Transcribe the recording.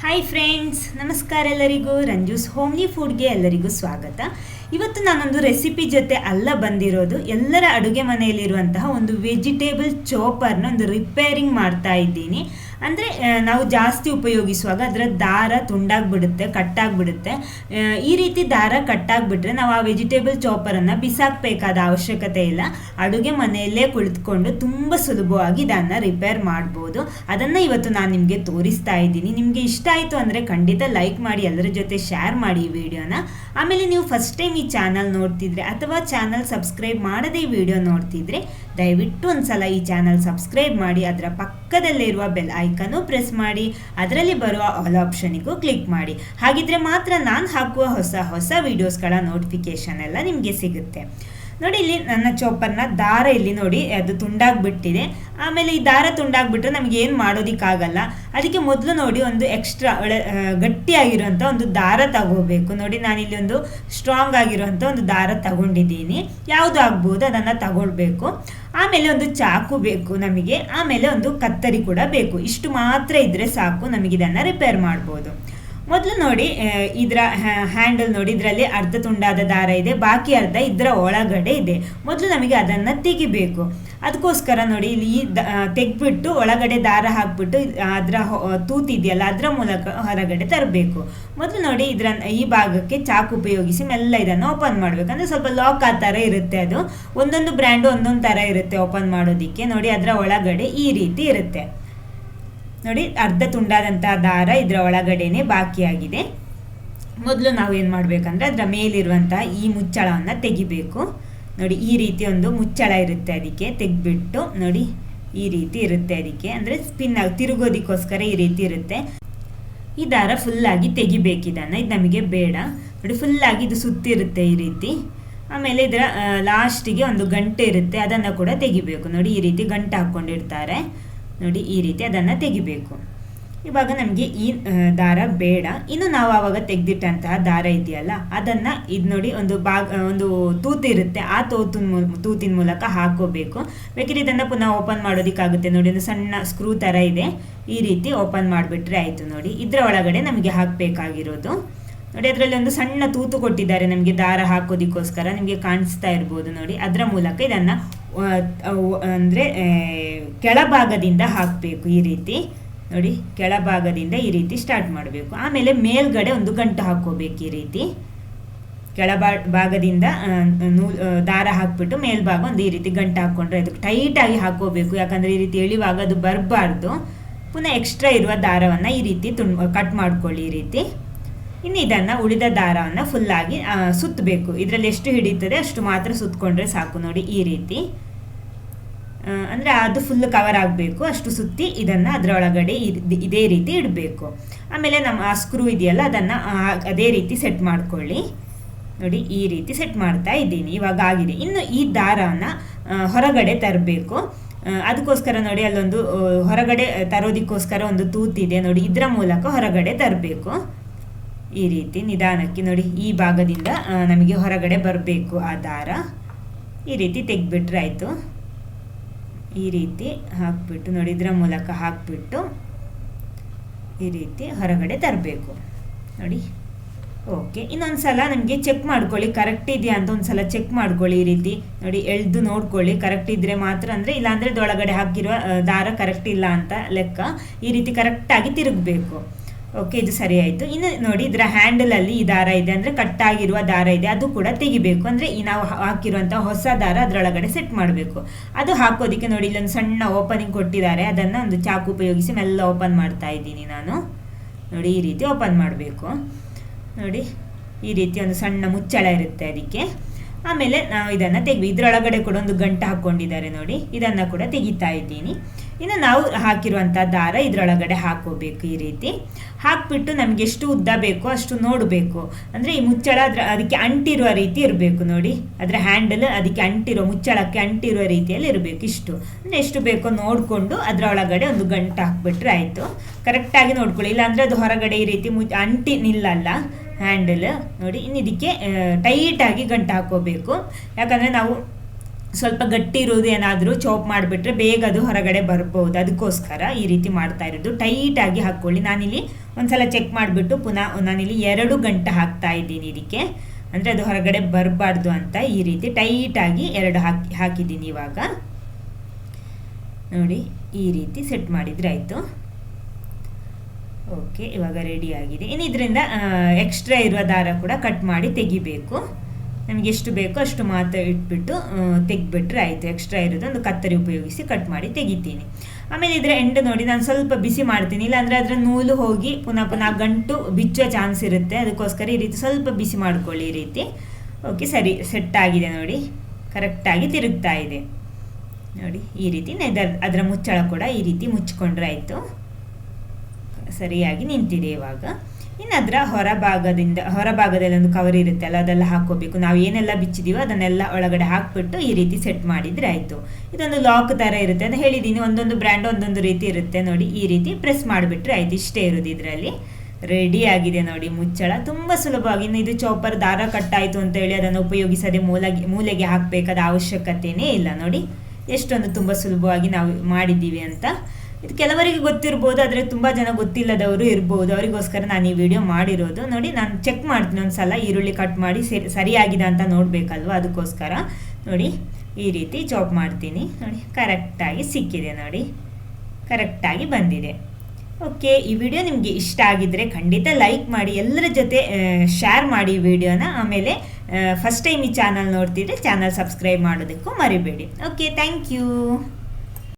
Hi friends, ನಮಸ್ಕಾರ ಎಲ್ಲರಿಗೂ. ರಂಜೂಸ್ homely ಫುಡ್ಗೆ ಎಲ್ಲರಿಗೂ ಸ್ವಾಗತ. ಇವತ್ತು ನಾನೊಂದು ರೆಸಿಪಿ ಜೊತೆ ಅಲ್ಲ ಬಂದಿರೋದು. ಎಲ್ಲರ ಅಡುಗೆ ಮನೆಯಲ್ಲಿರುವಂತಹ ಒಂದು ವೆಜಿಟೇಬಲ್ ಚಾಪರ್ನ ಒಂದು ರಿಪೇರಿಂಗ್ ಮಾಡ್ತಾ ಇದ್ದೀನಿ. ಅಂದರೆ ನಾವು ಜಾಸ್ತಿ ಉಪಯೋಗಿಸುವಾಗ ಅದರ ದಾರ ತುಂಡಾಗ್ಬಿಡುತ್ತೆ, ಕಟ್ಟಾಗ್ಬಿಡುತ್ತೆ. ಈ ರೀತಿ ದಾರ ಕಟ್ಟಾಗ್ಬಿಟ್ರೆ ನಾವು ಆ ವೆಜಿಟೇಬಲ್ ಚಾಪರನ್ನು ಬಿಸಾಕಬೇಕಾದ ಅವಶ್ಯಕತೆ ಇಲ್ಲ. ಅಡುಗೆ ಮನೆಯಲ್ಲೇ ಕುಳಿತುಕೊಂಡು ತುಂಬ ಸುಲಭವಾಗಿ ಇದನ್ನು ರಿಪೇರ್ ಮಾಡ್ಬೋದು. ಅದನ್ನು ಇವತ್ತು ನಾನು ನಿಮಗೆ ತೋರಿಸ್ತಾ ಇದ್ದೀನಿ. ನಿಮಗೆ ಇಷ್ಟ ಆಯಿತು ಅಂದರೆ ಖಂಡಿತ ಲೈಕ್ ಮಾಡಿ, ಎಲ್ಲರ ಜೊತೆ ಶೇರ್ ಮಾಡಿ ಈ ವಿಡಿಯೋನ. ಆಮೇಲೆ ನೀವು ಫಸ್ಟ್ ಟೈಮ್ ಈ ಚಾನಲ್ ನೋಡ್ತಿದ್ರೆ ಅಥವಾ ಚಾನಲ್ ಸಬ್ಸ್ಕ್ರೈಬ್ ಮಾಡದೆ ಈ ವಿಡಿಯೋ ನೋಡ್ತಿದ್ರೆ ದಯವಿಟ್ಟು ಒಂದ್ಸಲ ಈ ಚಾನಲ್ ಸಬ್ಸ್ಕ್ರೈಬ್ ಮಾಡಿ, ಅದರ ಪಕ್ಕದಲ್ಲೇ ಇರುವ ಬೆಲ್ ಐಕನ್ನು ಪ್ರೆಸ್ ಮಾಡಿ, ಅದರಲ್ಲಿ ಬರುವ ಆಲ್ ಆಪ್ಷನಿಗೂ ಕ್ಲಿಕ್ ಮಾಡಿ. ಹಾಗಿದ್ರೆ ಮಾತ್ರ ನಾನು ಹಾಕುವ ಹೊಸ ಹೊಸ ವಿಡಿಯೋಸ್ಗಳ ನೋಟಿಫಿಕೇಶನ್ ಎಲ್ಲ ನಿಮಗೆ ಸಿಗುತ್ತೆ. ನೋಡಿ, ಇಲ್ಲಿ ನನ್ನ ಚಾಪರ್ನ ದಾರ ಇಲ್ಲಿ ನೋಡಿ ಅದು ತುಂಡಾಗ್ಬಿಟ್ಟಿದೆ. ಆಮೇಲೆ ಈ ದಾರ ತುಂಡಾಗ್ಬಿಟ್ರೆ ನಮ್ಗೆ ಏನು ಮಾಡೋದಿಕ್ಕಾಗಲ್ಲ. ಅದಕ್ಕೆ ಮೊದಲು ನೋಡಿ ಒಂದು ಎಕ್ಸ್ಟ್ರಾ ಗಟ್ಟಿಯಾಗಿರುವಂಥ ಒಂದು ದಾರ ತಗೋಬೇಕು. ನೋಡಿ, ನಾನಿಲ್ಲಿ ಒಂದು ಸ್ಟ್ರಾಂಗ್ ಆಗಿರುವಂಥ ಒಂದು ದಾರ ತಗೊಂಡಿದ್ದೀನಿ. ಯಾವುದು ಆಗ್ಬೋದು ಅದನ್ನು ತಗೊಳ್ಬೇಕು. ಆಮೇಲೆ ಒಂದು ಚಾಕು ಬೇಕು ನಮಗೆ. ಆಮೇಲೆ ಒಂದು ಕತ್ತರಿ ಕೂಡ ಬೇಕು. ಇಷ್ಟು ಮಾತ್ರ ಇದ್ರೆ ಸಾಕು, ನಮಗಿದನ್ನು ರಿಪೇರ್ ಮಾಡ್ಬೋದು. ಮೊದಲು ನೋಡಿ, ಇದರ ಹ್ಯಾಂಡಲ್ ನೋಡಿ, ಇದರಲ್ಲಿ ಅರ್ಧ ತುಂಡಾದ ದಾರ ಇದೆ, ಬಾಕಿ ಅರ್ಧ ಇದರ ಒಳಗಡೆ ಇದೆ. ಮೊದಲು ನಮಗೆ ಅದನ್ನು ತೆಗಿಬೇಕು. ಅದಕ್ಕೋಸ್ಕರ ನೋಡಿ, ಇಲ್ಲಿ ತೆಗ್ಬಿಟ್ಟು ಒಳಗಡೆ ದಾರ ಹಾಕ್ಬಿಟ್ಟು ಅದರ ತೂತಿದೆಯಲ್ಲ ಅದರ ಮೂಲಕ ಹೊರಗಡೆ ತರಬೇಕು. ಮೊದಲು ನೋಡಿ, ಈ ಭಾಗಕ್ಕೆ ಚಾಕು ಉಪಯೋಗಿಸಿ ಮೆಲ್ಲ ಇದನ್ನು ಓಪನ್ ಮಾಡಬೇಕು. ಅಂದರೆ ಸ್ವಲ್ಪ ಲಾಕ್ ಆ ಥರ ಇರುತ್ತೆ. ಅದು ಒಂದೊಂದು ಬ್ರ್ಯಾಂಡು ಒಂದೊಂದು ಥರ ಇರುತ್ತೆ ಓಪನ್ ಮಾಡೋದಕ್ಕೆ. ನೋಡಿ, ಅದರ ಒಳಗಡೆ ಈ ರೀತಿ ಇರುತ್ತೆ. ನೋಡಿ, ಅರ್ಧ ತುಂಡಾದಂತಹ ದಾರ ಇದರ ಒಳಗಡೆನೆ ಬಾಕಿಯಾಗಿದೆ. ಮೊದಲು ನಾವು ಏನು ಮಾಡಬೇಕಂದ್ರೆ ಅದರ ಮೇಲಿರುವಂತಹ ಈ ಮುಚ್ಚಳವನ್ನು ತೆಗಿಬೇಕು. ನೋಡಿ, ಈ ರೀತಿ ಒಂದು ಮುಚ್ಚಳ ಇರುತ್ತೆ, ಅದಕ್ಕೆ ತೆಗೆದ್ಬಿಟ್ಟು ನೋಡಿ ಈ ರೀತಿ ಇರುತ್ತೆ. ಅದಕ್ಕೆ ಅಂದರೆ ಸ್ಪಿನ್ ತಿರುಗೋದಕ್ಕೋಸ್ಕರ ಈ ರೀತಿ ಇರುತ್ತೆ. ಈ ದಾರ ಫುಲ್ಲಾಗಿ ತೆಗಿಬೇಕಿದನ್ನು, ಇದು ನಮಗೆ ಬೇಡ. ನೋಡಿ, ಫುಲ್ಲಾಗಿ ಇದು ಸುತ್ತಿರುತ್ತೆ ಈ ರೀತಿ. ಆಮೇಲೆ ಇದರ ಲಾಸ್ಟಿಗೆ ಒಂದು ಗಂಟೆ ಇರುತ್ತೆ, ಅದನ್ನು ಕೂಡ ತೆಗಿಬೇಕು. ನೋಡಿ, ಈ ರೀತಿ ಗಂಟೆ ಹಾಕ್ಕೊಂಡಿರ್ತಾರೆ. ನೋಡಿ, ಈ ರೀತಿ ಅದನ್ನು ತೆಗಿಬೇಕು. ಇವಾಗ ನಮಗೆ ಈ ದಾರ ಬೇಡ. ಇನ್ನು ನಾವು ಆವಾಗ ತೆಗೆದಿಟ್ಟಂತಹ ದಾರ ಇದೆಯಲ್ಲ ಅದನ್ನು ಇದು ನೋಡಿ ಒಂದು ತೂತು ಇರುತ್ತೆ, ಆ ತೂತಿನ ಮೂಲಕ ಹಾಕೋಬೇಕು. ಬೇಕಿದ್ರೆ ಇದನ್ನು ಪುನಃ ಓಪನ್ ಮಾಡೋದಕ್ಕಾಗುತ್ತೆ. ನೋಡಿ, ಒಂದು ಸಣ್ಣ ಸ್ಕ್ರೂ ಥರ ಇದೆ, ಈ ರೀತಿ ಓಪನ್ ಮಾಡಿಬಿಟ್ರೆ ಆಯಿತು. ನೋಡಿ, ಇದರ ಒಳಗಡೆ ನಮಗೆ ಹಾಕಬೇಕಾಗಿರೋದು. ನೋಡಿ, ಅದರಲ್ಲಿ ಒಂದು ಸಣ್ಣ ತೂತು ಕೊಟ್ಟಿದ್ದಾರೆ ನಮಗೆ ದಾರ ಹಾಕೋದಕ್ಕೋಸ್ಕರ, ನಿಮಗೆ ಕಾಣಿಸ್ತಾ ಇರ್ಬೋದು. ನೋಡಿ, ಅದರ ಮೂಲಕ ಇದನ್ನು ಅಂದರೆ ಕೆಳಭಾಗದಿಂದ ಹಾಕಬೇಕು. ಈ ರೀತಿ ನೋಡಿ, ಕೆಳಭಾಗದಿಂದ ಈ ರೀತಿ ಸ್ಟಾರ್ಟ್ ಮಾಡಬೇಕು. ಆಮೇಲೆ ಮೇಲ್ಗಡೆ ಒಂದು ಗಂಟು ಹಾಕೋಬೇಕು. ಈ ರೀತಿ ಭಾಗದಿಂದ ದಾರ ಹಾಕ್ಬಿಟ್ಟು ಮೇಲ್ಭಾಗ ಒಂದು ಈ ರೀತಿ ಗಂಟು ಹಾಕ್ಕೊಂಡ್ರೆ ಅದು ಟೈಟಾಗಿ ಹಾಕೋಬೇಕು. ಯಾಕಂದರೆ ಈ ರೀತಿ ಎಳಿವಾಗ ಅದು ಬರಬಾರ್ದು. ಪುನಃ ಎಕ್ಸ್ಟ್ರಾ ಇರುವ ದಾರವನ್ನು ಈ ರೀತಿ ಕಟ್ ಮಾಡ್ಕೊಳ್ಳಿ. ಈ ರೀತಿ ಇನ್ನು ಇದನ್ನು ಉಳಿದ ದಾರವನ್ನು ಫುಲ್ಲಾಗಿ ಸುತ್ತಬೇಕು. ಇದರಲ್ಲಿ ಎಷ್ಟು ಹಿಡಿತದೆ ಅಷ್ಟು ಮಾತ್ರ ಸುತ್ತಕೊಂಡ್ರೆ ಸಾಕು. ನೋಡಿ, ಈ ರೀತಿ ಅಂದರೆ ಅದು ಫುಲ್ ಕವರ್ ಆಗಬೇಕು, ಅಷ್ಟು ಸುತ್ತಿ ಇದನ್ನು ಅದರೊಳಗಡೆ ಇದೇ ರೀತಿ ಇಡಬೇಕು. ಆಮೇಲೆ ನಮ್ಮ ಆ ಸ್ಕ್ರೂ ಇದೆಯಲ್ಲ ಅದನ್ನು ಅದೇ ರೀತಿ ಸೆಟ್ ಮಾಡ್ಕೊಳ್ಳಿ. ನೋಡಿ, ಈ ರೀತಿ ಸೆಟ್ ಮಾಡ್ತಾ ಇದ್ದೀನಿ. ಇವಾಗ ಆಗಿದೆ. ಇನ್ನು ಈ ದಾರವನ್ನು ಹೊರಗಡೆ ತರಬೇಕು. ಅದಕ್ಕೋಸ್ಕರ ನೋಡಿ, ಅಲ್ಲೊಂದು ಹೊರಗಡೆ ತರೋದಕ್ಕೋಸ್ಕರ ಒಂದು ತೂತಿದೆ. ನೋಡಿ, ಇದರ ಮೂಲಕ ಹೊರಗಡೆ ತರಬೇಕು. ಈ ರೀತಿ ನಿಧಾನಕ್ಕೆ ನೋಡಿ, ಈ ಭಾಗದಿಂದ ನಮಗೆ ಹೊರಗಡೆ ಬರಬೇಕು ಆ ದಾರ. ಈ ರೀತಿ ತೆಗೆದ್ಬಿಟ್ರೆ ಆಯಿತು. ಈ ರೀತಿ ಹಾಕ್ಬಿಟ್ಟು ನೋಡಿ, ಇದರ ಮೂಲಕ ಹಾಕ್ಬಿಟ್ಟು ಈ ರೀತಿ ಹೊರಗಡೆ ತರಬೇಕು. ನೋಡಿ, ಓಕೆ. ಇನ್ನೊಂದು ಸಲ ನಮಗೆ ಚೆಕ್ ಮಾಡ್ಕೊಳ್ಳಿ ಕರೆಕ್ಟ್ ಇದೆಯಾ ಅಂತ. ಒಂದು ಸಲ ಚೆಕ್ ಮಾಡ್ಕೊಳ್ಳಿ. ಈ ರೀತಿ ನೋಡಿ, ಎಳೆದು ನೋಡ್ಕೊಳ್ಳಿ ಕರೆಕ್ಟ್ ಇದ್ದರೆ ಮಾತ್ರ. ಅಂದರೆ ಇಲ್ಲಾಂದರೆ ಒಳಗಡೆ ಹಾಕಿರುವ ದಾರ ಕರೆಕ್ಟ್ ಇಲ್ಲ ಅಂತ ಲೆಕ್ಕ. ಈ ರೀತಿ ಕರೆಕ್ಟಾಗಿ ತಿರುಗಬೇಕು. ಓಕೆ, ಇದು ಸರಿ ಆಯಿತು. ಇನ್ನು ನೋಡಿ, ಇದರ ಹ್ಯಾಂಡಲಲ್ಲಿ ಈ ದಾರ ಇದೆ, ಅಂದರೆ ಕಟ್ಟಾಗಿರುವ ದಾರ ಇದೆ, ಅದು ಕೂಡ ತೆಗಿಬೇಕು. ಅಂದರೆ ಈ ನಾವು ಹಾಕಿರುವಂಥ ಹೊಸ ದಾರ ಅದರೊಳಗಡೆ ಸೆಟ್ ಮಾಡಬೇಕು. ಅದು ಹಾಕೋದಕ್ಕೆ ನೋಡಿ, ಇಲ್ಲೊಂದು ಸಣ್ಣ ಓಪನಿಂಗ್ ಕೊಟ್ಟಿದ್ದಾರೆ, ಅದನ್ನು ಒಂದು ಚಾಕು ಉಪಯೋಗಿಸಿ ಮೆಲ್ಲ ಓಪನ್ ಮಾಡ್ತಾ ಇದ್ದೀನಿ ನಾನು. ನೋಡಿ, ಈ ರೀತಿ ಓಪನ್ ಮಾಡಬೇಕು. ನೋಡಿ, ಈ ರೀತಿ ಒಂದು ಸಣ್ಣ ಮುಚ್ಚಳ ಇರುತ್ತೆ ಅದಕ್ಕೆ. ಆಮೇಲೆ ನಾವು ಇದನ್ನು ಇದರೊಳಗಡೆ ಕೂಡ ಒಂದು ಗಂಟೆ ಹಾಕ್ಕೊಂಡಿದ್ದಾರೆ. ನೋಡಿ, ಇದನ್ನು ಕೂಡ ತೆಗಿತಾ ಇದ್ದೀನಿ. ಇನ್ನು ನಾವು ಹಾಕಿರುವಂಥ ದಾರ ಇದರೊಳಗಡೆ ಹಾಕೋಬೇಕು. ಈ ರೀತಿ ಹಾಕ್ಬಿಟ್ಟು ನಮಗೆ ಎಷ್ಟು ಉದ್ದ ಬೇಕೋ ಅಷ್ಟು ನೋಡಬೇಕು. ಅಂದರೆ ಈ ಮುಚ್ಚಳ ಅದಕ್ಕೆ ಅಂಟಿರುವ ರೀತಿ ಇರಬೇಕು. ನೋಡಿ, ಅದರ ಹ್ಯಾಂಡಲ್ ಅದಕ್ಕೆ ಮುಚ್ಚಳಕ್ಕೆ ಅಂಟಿರುವ ರೀತಿಯಲ್ಲಿ ಇರಬೇಕು. ಇಷ್ಟು ಅಂದರೆ ಎಷ್ಟು ಬೇಕೋ ನೋಡಿಕೊಂಡು ಅದರ ಒಳಗಡೆ ಒಂದು ಗಂಟೆ ಹಾಕ್ಬಿಟ್ರೆ ಆಯಿತು. ಕರೆಕ್ಟಾಗಿ ನೋಡ್ಕೊಳ್ಳಿ, ಇಲ್ಲಾಂದರೆ ಅದು ಹೊರಗಡೆ ಈ ರೀತಿ ಅಂಟಿ ನಿಲ್ಲಲ್ಲ ಹ್ಯಾಂಡಲ್. ನೋಡಿ, ಇನ್ನು ಇದಕ್ಕೆ ಟೈಟಾಗಿ ಗಂಟು ಹಾಕೋಬೇಕು. ಯಾಕಂದರೆ ನಾವು ಸ್ವಲ್ಪ ಗಟ್ಟಿ ಇರೋದು ಏನಾದರೂ ಚಾಪ್ ಮಾಡಿಬಿಟ್ರೆ ಬೇಗ ಅದು ಹೊರಗಡೆ ಬರ್ಬೋದು. ಅದಕ್ಕೋಸ್ಕರ ಈ ರೀತಿ ಮಾಡ್ತಾ ಇರೋದು. ಟೈಟಾಗಿ ಹಾಕ್ಕೊಳ್ಳಿ. ನಾನಿಲ್ಲಿ ಒಂದ್ಸಲ ಚೆಕ್ ಮಾಡಿಬಿಟ್ಟು ಪುನಃ ನಾನಿಲ್ಲಿ 2 ಗಂಟೆ ಹಾಕ್ತಾ ಇದ್ದೀನಿ ಇದಕ್ಕೆ, ಅಂದರೆ ಅದು ಹೊರಗಡೆ ಬರಬಾರ್ದು ಅಂತ. ಈ ರೀತಿ ಟೈಟಾಗಿ 2 ಹಾಕಿದ್ದೀನಿ. ಇವಾಗ ನೋಡಿ ಈ ರೀತಿ ಸೆಟ್ ಮಾಡಿದರೆ ಆಯಿತು. ಓಕೆ, ಇವಾಗ ರೆಡಿ ಆಗಿದೆ. ಇನ್ನು ಇದರಿಂದ ಎಕ್ಸ್ಟ್ರಾ ಇರುವ ದಾರ ಕೂಡ ಕಟ್ ಮಾಡಿ ತೆಗಿಬೇಕು. ನಮಗೆ ಎಷ್ಟು ಬೇಕೋ ಅಷ್ಟು ಮಾತ್ರ ಇಟ್ಬಿಟ್ಟು ತೆಗಿಬಿಟ್ರೆ ಆಯಿತು. ಎಕ್ಸ್ಟ್ರಾ ಇರೋದು ಒಂದು ಕತ್ತರಿ ಉಪಯೋಗಿಸಿ ಕಟ್ ಮಾಡಿ ತೆಗಿತೀನಿ. ಆಮೇಲೆ ಇದರ ಎಂಡ್ ನೋಡಿ ನಾನು ಸ್ವಲ್ಪ ಬಿಸಿ ಮಾಡ್ತೀನಿ, ಇಲ್ಲಾಂದರೆ ಅದರ ನೂಲು ಹೋಗಿ ಪುನಃ ಗಂಟು ಬಿಚ್ಚೋ ಚಾನ್ಸ್ ಇರುತ್ತೆ. ಅದಕ್ಕೋಸ್ಕರ ಈ ರೀತಿ ಸ್ವಲ್ಪ ಬಿಸಿ ಮಾಡ್ಕೊಳ್ಳಿ. ಈ ರೀತಿ ಓಕೆ, ಸರಿ ಸೆಟ್ ಆಗಿದೆ ನೋಡಿ, ಕರೆಕ್ಟಾಗಿ ತಿರುಗ್ತಾ ಇದೆ ನೋಡಿ. ಈ ರೀತಿ ಅದರ ಮುಚ್ಚಳ ಕೂಡ ಈ ರೀತಿ ಮುಚ್ಚಿಕೊಂಡ್ರೆ ಆಯಿತು. ಸರಿಯಾಗಿ ನಿಂತಿದೆ ಇವಾಗ. ಇನ್ನು ಅದರ ಹೊರಭಾಗದಲ್ಲಿ ಒಂದು ಕವರ್ ಇರುತ್ತೆ ಅಲ್ಲ, ಅದೆಲ್ಲ ಹಾಕ್ಕೋಬೇಕು. ನಾವು ಏನೆಲ್ಲ ಬಿಚ್ಚಿದೀವೋ ಅದನ್ನೆಲ್ಲ ಒಳಗಡೆ ಹಾಕ್ಬಿಟ್ಟು ಈ ರೀತಿ ಸೆಟ್ ಮಾಡಿದರೆ ಆಯಿತು. ಇದೊಂದು ಲಾಕ್ ಥರ ಇರುತ್ತೆ ಅಂತ ಹೇಳಿದ್ದೀನಿ. ಒಂದೊಂದು ಬ್ರ್ಯಾಂಡ್ ಒಂದೊಂದು ರೀತಿ ಇರುತ್ತೆ ನೋಡಿ. ಈ ರೀತಿ ಪ್ರೆಸ್ ಮಾಡಿಬಿಟ್ರೆ ಆಯಿತು. ಇಷ್ಟೇ ಇರೋದು ಇದರಲ್ಲಿ. ರೆಡಿ ಆಗಿದೆ ನೋಡಿ ಮುಚ್ಚಳ. ತುಂಬ ಸುಲಭವಾಗಿ. ಇನ್ನು ಇದು ಚಾಪರ್ ದಾರ ಕಟ್ಟಾಯಿತು ಅಂತ ಹೇಳಿ ಅದನ್ನು ಉಪಯೋಗಿಸದೆ ಮೂಲೆಗೆ ಹಾಕಬೇಕಾದ ಅವಶ್ಯಕತೆಯೇ ಇಲ್ಲ ನೋಡಿ. ಎಷ್ಟೊಂದು ತುಂಬ ಸುಲಭವಾಗಿ ನಾವು ಮಾಡಿದ್ದೀವಿ ಅಂತ. ಇದು ಕೆಲವರಿಗೆ ಗೊತ್ತಿರ್ಬೋದು, ಆದರೆ ತುಂಬ ಜನ ಗೊತ್ತಿಲ್ಲದವರು ಇರ್ಬೋದು. ಅವರಿಗೋಸ್ಕರ ನಾನು ಈ ವಿಡಿಯೋ ಮಾಡಿರೋದು ನೋಡಿ. ನಾನು ಚೆಕ್ ಮಾಡ್ತೀನಿ ಒಂದು ಸಲ, ಈರುಳ್ಳಿ ಕಟ್ ಮಾಡಿ ಸರಿಯಾಗಿದೆ ಅಂತ ನೋಡಬೇಕಲ್ವ, ಅದಕ್ಕೋಸ್ಕರ ನೋಡಿ ಈ ರೀತಿ ಚಾಪ್ ಮಾಡ್ತೀನಿ ನೋಡಿ. ಕರೆಕ್ಟಾಗಿ ಸಿಕ್ಕಿದೆ ನೋಡಿ, ಕರೆಕ್ಟಾಗಿ ಬಂದಿದೆ. ಓಕೆ, ಈ ವಿಡಿಯೋ ನಿಮಗೆ ಇಷ್ಟ ಆಗಿದ್ದರೆ ಖಂಡಿತ ಲೈಕ್ ಮಾಡಿ, ಎಲ್ಲರ ಜೊತೆ ಶೇರ್ ಮಾಡಿ ಈ ವಿಡಿಯೋನ. ಆಮೇಲೆ ಫಸ್ಟ್ ಟೈಮ್ ಈ ಚಾನಲ್ ನೋಡ್ತಿದ್ರೆ ಚಾನಲ್ ಸಬ್ಸ್ಕ್ರೈಬ್ ಮಾಡೋದಕ್ಕೂ ಮರಿಬೇಡಿ. Okay, thank you.